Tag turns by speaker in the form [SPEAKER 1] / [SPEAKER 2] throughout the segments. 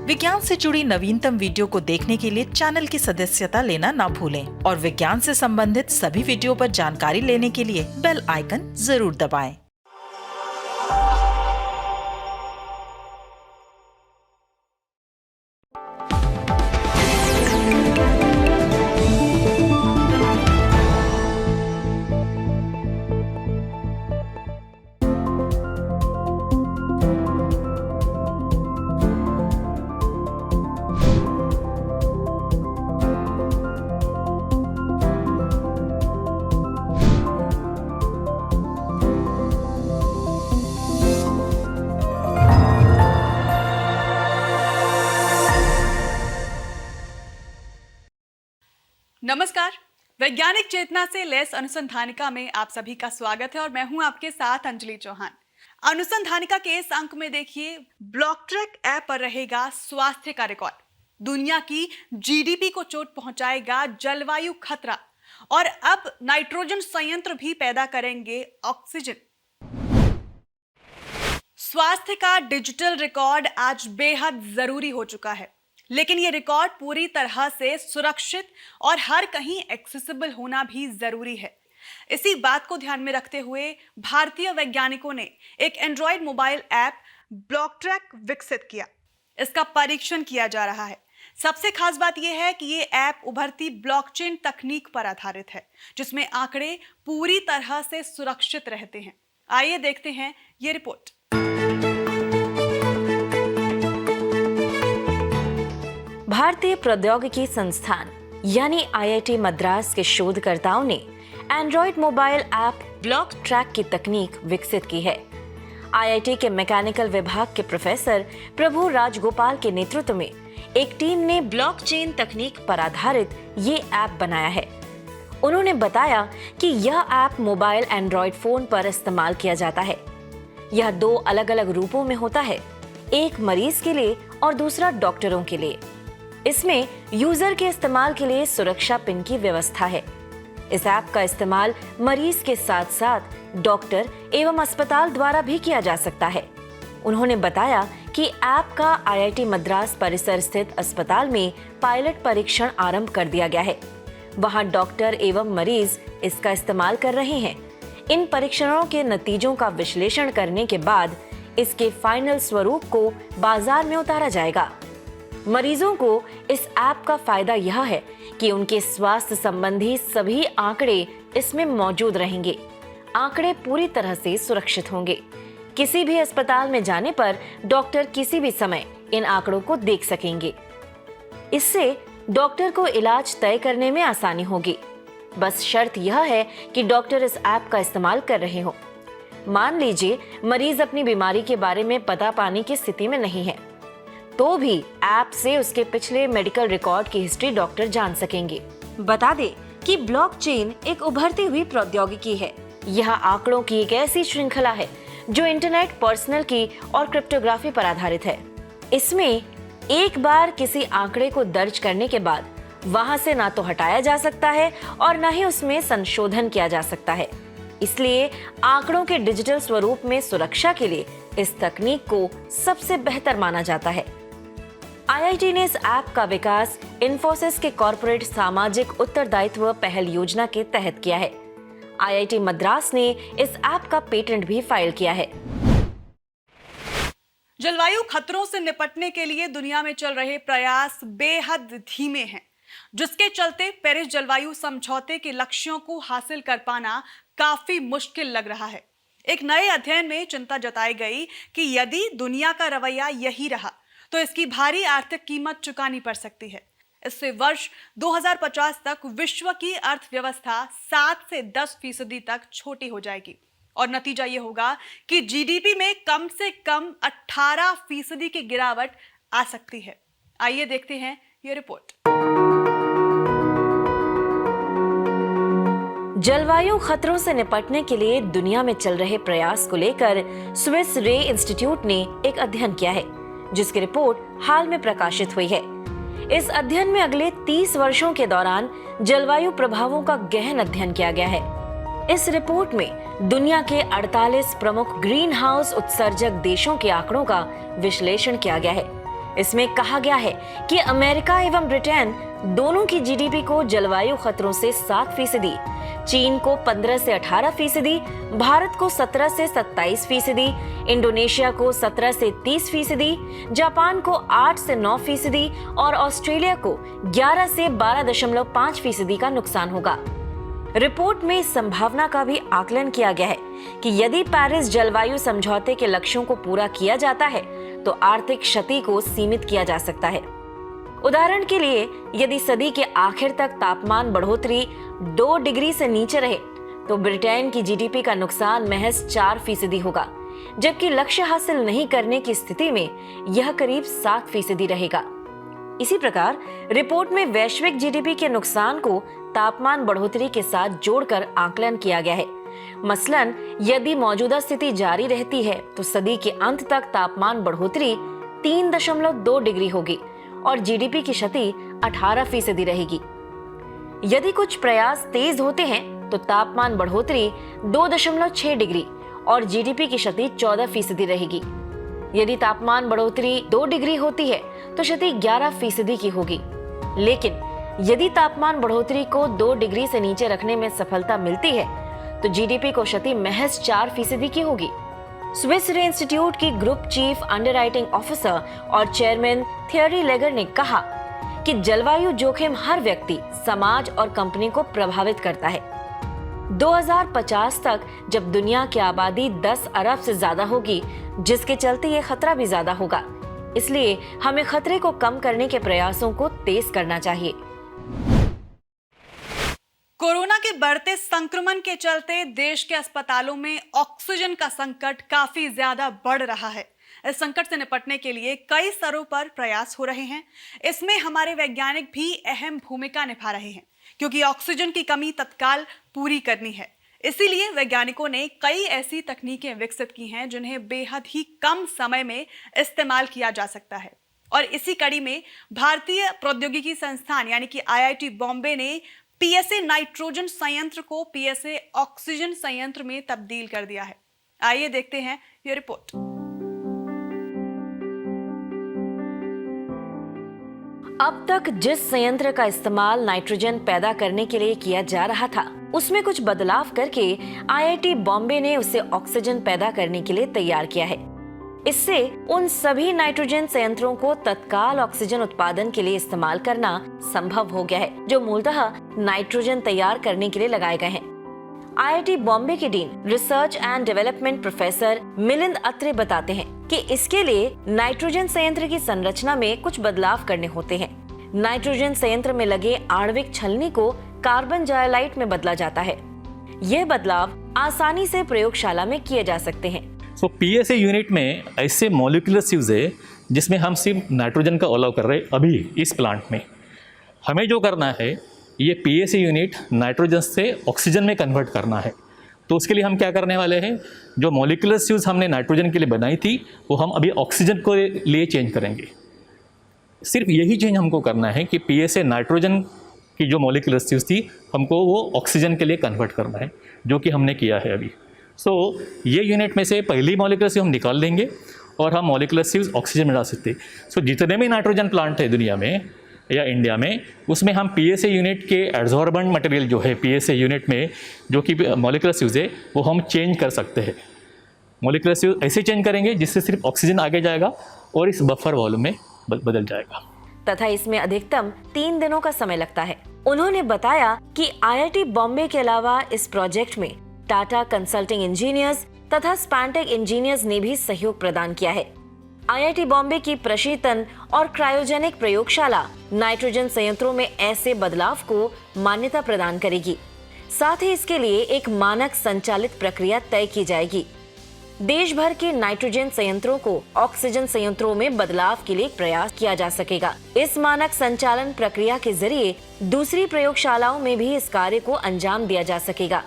[SPEAKER 1] विज्ञान से जुड़ी नवीनतम वीडियो को देखने के लिए चैनल की सदस्यता लेना ना भूलें और विज्ञान से संबंधित सभी वीडियो पर जानकारी लेने के लिए बेल आइकन जरूर दबाएं।
[SPEAKER 2] नमस्कार, वैज्ञानिक चेतना से लैस अनुसंधानिका में आप सभी का स्वागत है और मैं हूं आपके साथ अंजलि चौहान। अनुसंधानिका के इस अंक में देखिए, ब्लॉकट्रैक ऐप पर रहेगा स्वास्थ्य का रिकॉर्ड, दुनिया की जीडीपी को चोट पहुंचाएगा जलवायु खतरा और अब नाइट्रोजन संयंत्र भी पैदा करेंगे ऑक्सीजन। स्वास्थ्य का डिजिटल रिकॉर्ड आज बेहद जरूरी हो चुका है, लेकिन ये रिकॉर्ड पूरी तरह से सुरक्षित और हर कहीं एक्सेसिबल होना भी जरूरी है। इसी बात को ध्यान में रखते हुए भारतीय वैज्ञानिकों ने एक एंड्रॉयड मोबाइल ऐप ब्लॉकट्रैक विकसित किया। इसका परीक्षण किया जा रहा है। सबसे खास बात यह है कि ये ऐप उभरती ब्लॉकचेन तकनीक पर आधारित है, जिसमें आंकड़े पूरी तरह से सुरक्षित रहते हैं। आइए देखते हैं ये रिपोर्ट।
[SPEAKER 3] भारतीय प्रौद्योगिकी संस्थान यानी आईआईटी मद्रास के शोधकर्ताओं ने एंड्रॉयड मोबाइल ऐप ब्लॉकट्रैक की तकनीक विकसित की है। आईआईटी के मैकेनिकल विभाग के प्रोफेसर प्रभु राजगोपाल के नेतृत्व में एक टीम ने ब्लॉकचेन तकनीक पर आधारित ये ऐप बनाया है। उन्होंने बताया कि यह ऐप मोबाइल एंड्रॉयड फोन पर इस्तेमाल किया जाता है। यह दो अलग अलग रूपों में होता है, एक मरीज के लिए और दूसरा डॉक्टरों के लिए। इसमें यूजर के इस्तेमाल के लिए सुरक्षा पिन की व्यवस्था है। इस ऐप का इस्तेमाल मरीज के साथ साथ डॉक्टर एवं अस्पताल द्वारा भी किया जा सकता है। उन्होंने बताया कि ऐप का आईआईटी मद्रास परिसर स्थित अस्पताल में पायलट परीक्षण आरंभ कर दिया गया है। वहां डॉक्टर एवं मरीज इसका इस्तेमाल कर रहे हैं। इन परीक्षणों के नतीजों का विश्लेषण करने के बाद इसके फाइनल स्वरूप को बाजार में उतारा जाएगा। मरीजों को इस ऐप का फायदा यह है कि उनके स्वास्थ्य संबंधी सभी आंकड़े इसमें मौजूद रहेंगे। आंकड़े पूरी तरह से सुरक्षित होंगे। किसी भी अस्पताल में जाने पर डॉक्टर किसी भी समय इन आंकड़ों को देख सकेंगे। इससे डॉक्टर को इलाज तय करने में आसानी होगी। बस शर्त यह है कि डॉक्टर इस ऐप का इस्तेमाल कर रहे हो। मान लीजिए मरीज अपनी बीमारी के बारे में पता पाने की स्थिति में नहीं है, तो भी ऐप से उसके पिछले मेडिकल रिकॉर्ड की हिस्ट्री डॉक्टर जान सकेंगे। बता दें कि ब्लॉकचेन एक उभरती हुई प्रौद्योगिकी है। यह आंकड़ों की एक ऐसी श्रृंखला है जो इंटरनेट, पर्सनल की और क्रिप्टोग्राफी पर आधारित है। इसमें एक बार किसी आंकड़े को दर्ज करने के बाद वहां से ना तो हटाया जा सकता है और ना ही उसमें संशोधन किया जा सकता है। इसलिए आंकड़ों के डिजिटल स्वरूप में सुरक्षा के लिए इस तकनीक को सबसे बेहतर माना जाता है। आईआईटी ने इस ऐप का विकास इन्फोसिस के कॉर्पोरेट सामाजिक उत्तरदायित्व पहल योजना के तहत किया है। आईआईटी मद्रास ने इस ऐप का पेटेंट भी फाइल किया है।
[SPEAKER 2] जलवायु खतरों से निपटने के लिए दुनिया में चल रहे प्रयास बेहद धीमे हैं, जिसके चलते पेरिस जलवायु समझौते के लक्ष्यों को हासिल कर पाना काफी मुश्किल लग रहा है। एक नए अध्ययन में चिंता जताई गई कि यदि दुनिया का रवैया यही रहा तो इसकी भारी आर्थिक कीमत चुकानी पड़ सकती है। इससे वर्ष 2050 तक विश्व की अर्थव्यवस्था 7 से 10% तक छोटी हो जाएगी और नतीजा ये होगा कि जीडीपी में कम से कम 18% की गिरावट आ सकती है। आइए देखते हैं ये रिपोर्ट।
[SPEAKER 3] जलवायु खतरों से निपटने के लिए दुनिया में चल रहे प्रयास को लेकर स्विस रे इंस्टीट्यूट ने एक अध्ययन किया है, जिसकी रिपोर्ट हाल में प्रकाशित हुई है। इस अध्ययन में अगले 30 वर्षों के दौरान जलवायु प्रभावों का गहन अध्ययन किया गया है। इस रिपोर्ट में दुनिया के 48 प्रमुख ग्रीन हाउस उत्सर्जक देशों के आंकड़ों का विश्लेषण किया गया है। इसमें कहा गया है कि अमेरिका एवं ब्रिटेन दोनों की जीडीपी को जलवायु खतरों से 7%, चीन को 15 से 18%, भारत को 17 से 27%, इंडोनेशिया को 17 से 30%, जापान को 8 से 9% और ऑस्ट्रेलिया को 11 से 12.5% का नुकसान होगा। रिपोर्ट में इस संभावना का भी आकलन किया गया है कि यदि पेरिस जलवायु समझौते के लक्ष्यों को पूरा किया जाता है तो आर्थिक क्षति को सीमित किया जा सकता है। उदाहरण के लिए, यदि सदी के आखिर तक तापमान बढ़ोतरी 2 डिग्री से नीचे रहे तो ब्रिटेन की जीडीपी का नुकसान महज 4% होगा, जबकि लक्ष्य हासिल नहीं करने की स्थिति में यह करीब 7% रहेगा। इसी प्रकार रिपोर्ट में वैश्विक जीडीपी के नुकसान को तापमान बढ़ोतरी के साथ जोड़कर आकलन किया गया है। मसलन, यदि मौजूदा स्थिति जारी रहती है तो सदी के अंत तक तापमान बढ़ोतरी 3.2 डिग्री होगी और जीडीपी की क्षति 18% रहेगी। यदि कुछ प्रयास तेज होते हैं तो तापमान बढ़ोतरी 2.6 डिग्री और जीडीपी की क्षति 14% रहेगी। यदि तापमान बढ़ोतरी 2 डिग्री होती है तो क्षति 11% की होगी। लेकिन यदि तापमान बढ़ोतरी को 2 डिग्री से नीचे रखने में सफलता मिलती है तो जीडीपी को क्षति महज 4% की होगी। स्विस रे इंस्टीट्यूट की ग्रुप चीफ अंडरराइटिंग ऑफिसर और चेयरमैन थियरी लेगर ने कहा कि जलवायु जोखिम हर व्यक्ति, समाज और कंपनी को प्रभावित करता है। 2050 तक जब दुनिया की आबादी 10 अरब से ज्यादा होगी, जिसके चलते ये खतरा भी ज्यादा होगा, इसलिए हमें खतरे को कम करने के प्रयासों को तेज करना चाहिए।
[SPEAKER 2] कोरोना के बढ़ते संक्रमण के चलते देश के अस्पतालों में ऑक्सीजन का संकट काफी ज्यादा बढ़ रहा है। इस संकट से निपटने के लिए कई स्तरों पर प्रयास हो रहे हैं। इसमें हमारे वैज्ञानिक भी अहम भूमिका निभा रहे हैं, क्योंकि ऑक्सीजन की कमी तत्काल पूरी करनी है। इसीलिए वैज्ञानिकों ने कई ऐसी तकनीकें विकसित की हैं जिन्हें बेहद ही कम समय में इस्तेमाल किया जा सकता है। और इसी कड़ी में भारतीय प्रौद्योगिकी संस्थान यानी कि IIT बॉम्बे ने पीएसए नाइट्रोजन संयंत्र को पीएसए ऑक्सीजन संयंत्र में तब्दील कर दिया है। आइए देखते हैं ये रिपोर्ट।
[SPEAKER 3] अब तक जिस संयंत्र का इस्तेमाल नाइट्रोजन पैदा करने के लिए किया जा रहा था, उसमें कुछ बदलाव करके IIT बॉम्बे ने उसे ऑक्सीजन पैदा करने के लिए तैयार किया है। इससे उन सभी नाइट्रोजन संयंत्रों को तत्काल ऑक्सीजन उत्पादन के लिए इस्तेमाल करना संभव हो गया है, जो मूलतः नाइट्रोजन तैयार करने के लिए लगाए गए हैं। IIT बॉम्बे के dean research and development professor Milind Atre बताते हैं कि इसके लिए नाइट्रोजन संयंत्र की संरचना में कुछ बदलाव करने होते हैं। नाइट्रोजन संयंत्र में लगे आणविक छलनी को कार्बन जायोलाइट में बदला जाता है। यह बदलाव आसानी से प्रयोगशाला में किए जा सकते हैं।
[SPEAKER 4] PSA यूनिट में ऐसे मॉलिक्यूलर स्यूज है जिसमें हम सिर्फ नाइट्रोजन का अलाउ कर रहे हैं। अभी इस प्लांट में हमें जो करना है, ये PSA यूनिट नाइट्रोजन से ऑक्सीजन में कन्वर्ट करना है। तो उसके लिए हम क्या करने वाले हैं, जो मॉलिक्यूलर स्यूज हमने नाइट्रोजन के लिए बनाई थी वो हम अभी ऑक्सीजन को लिए चेंज करेंगे। सिर्फ यही चेंज हमको करना है कि PSA नाइट्रोजन की जो मॉलिक्यूलर स्यूज थी हमको वो ऑक्सीजन के लिए कन्वर्ट करना है, जो कि हमने किया है अभी। ये यूनिट में से पहली मॉलिक्यूलर स्यूज हम निकाल देंगे और हम मॉलिक्यूलर स्यूज ऑक्सीजन में डाल सकते हैं। जितने भी नाइट्रोजन प्लांट है दुनिया में या इंडिया में, उसमें हम PSA यूनिट के एड्जॉर्बेंट मटेरियल जो है PSA यूनिट में जो कि मॉलिक्यूलर स्यूज है वो हम चेंज कर सकते हैं। मॉलिक्यूलर स्यूज ऐसे चेंज करेंगे जिससे सिर्फ ऑक्सीजन आगे जाएगा और इस बफर वॉल्यूम में बदल जाएगा।
[SPEAKER 3] तथा इसमें अधिकतम 3 दिनों का समय लगता है। उन्होंने बताया कि IIT बॉम्बे के अलावा इस प्रोजेक्ट में टाटा कंसल्टिंग इंजीनियर्स तथा स्पैंटेक इंजीनियर्स ने भी सहयोग प्रदान किया है। IIT बॉम्बे की प्रशीतन और क्रायोजेनिक प्रयोगशाला नाइट्रोजन संयंत्रों में ऐसे बदलाव को मान्यता प्रदान करेगी। साथ ही इसके लिए एक मानक संचालित प्रक्रिया तय की जाएगी। देश भर के नाइट्रोजन संयंत्रों को ऑक्सीजन संयंत्रों में बदलाव के लिए प्रयास किया जा सकेगा। इस मानक संचालन प्रक्रिया के जरिए दूसरी प्रयोगशालाओं में भी इस कार्य को अंजाम दिया जा सकेगा,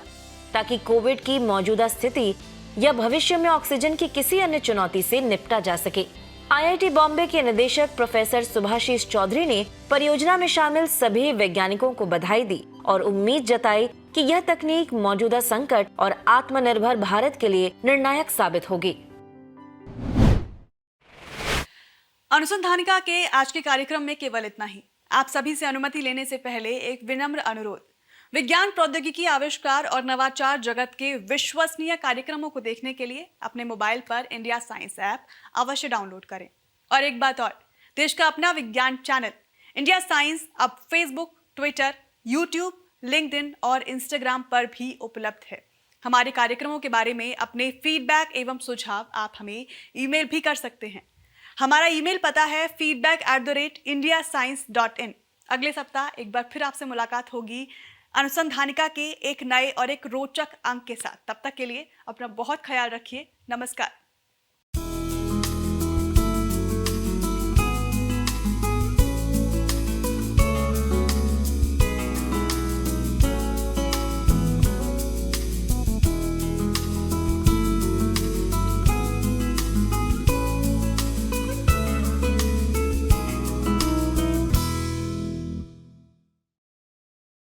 [SPEAKER 3] ताकि कोविड की मौजूदा स्थिति या भविष्य में ऑक्सीजन की किसी अन्य चुनौती से निपटा जा सके। IIT बॉम्बे के निदेशक प्रोफेसर सुभाशीष चौधरी ने परियोजना में शामिल सभी वैज्ञानिकों को बधाई दी और उम्मीद जताई कि यह तकनीक मौजूदा संकट और आत्मनिर्भर भारत के लिए निर्णायक साबित होगी।
[SPEAKER 2] अनुसंधानिका के आज के कार्यक्रम में केवल इतना ही। आप सभी से अनुमति लेने से पहले एक विनम्र अनुरोध। विज्ञान, प्रौद्योगिकी, आविष्कार और नवाचार जगत के विश्वसनीय कार्यक्रमों को देखने के लिए अपने मोबाइल पर इंडिया साइंस ऐप अवश्य डाउनलोड करें। और एक बात और, देश का अपना विज्ञान चैनल इंडिया साइंस अब फेसबुक, ट्विटर, यूट्यूब, लिंक्डइन और इंस्टाग्राम पर भी उपलब्ध है। हमारे कार्यक्रमों के बारे में अपने फीडबैक एवं सुझाव आप हमें ईमेल भी कर सकते हैं। हमारा ईमेल पता है feedback@indiascience.in। अगले सप्ताह एक बार फिर आपसे मुलाकात होगी अनुसंधानिका के एक नए और एक रोचक अंक के साथ। तब तक के लिए अपना बहुत ख्याल रखिए। नमस्कार।